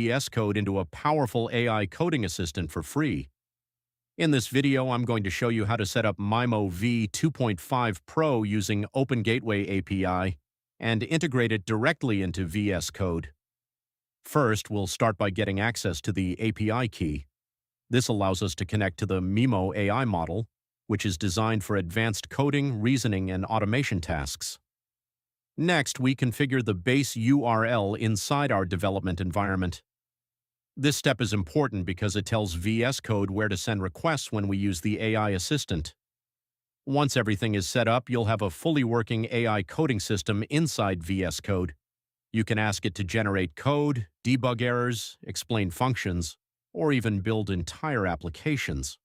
VS Code into a powerful AI coding assistant for free. In this video, I'm going to show you how to set up MIMO v2.5 Pro using Open Gateway API and integrate it directly into VS Code. First, we'll start by getting access to the API key. This allows us to connect to the MIMO AI model, which is designed for advanced coding, reasoning, and automation tasks. Next, we configure the base URL inside our development environment. This step is important because it tells VS Code where to send requests when we use the AI assistant. Once everything is set up, you'll have a fully working AI coding system inside VS Code. You can ask it to generate code, debug errors, explain functions, or even build entire applications.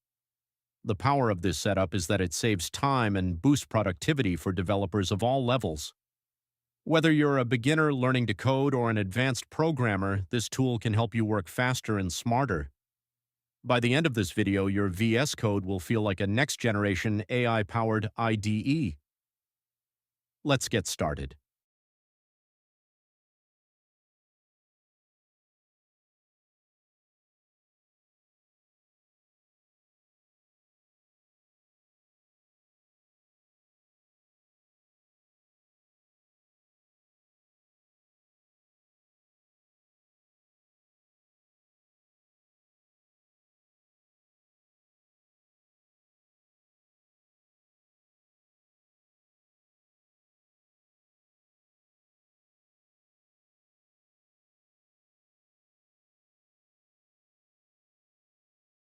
The power of this setup is that it saves time and boosts productivity for developers of all levels. Whether you're a beginner learning to code or an advanced programmer, this tool can help you work faster and smarter. By the end of this video, your VS Code will feel like a next-generation AI-powered IDE. Let's get started.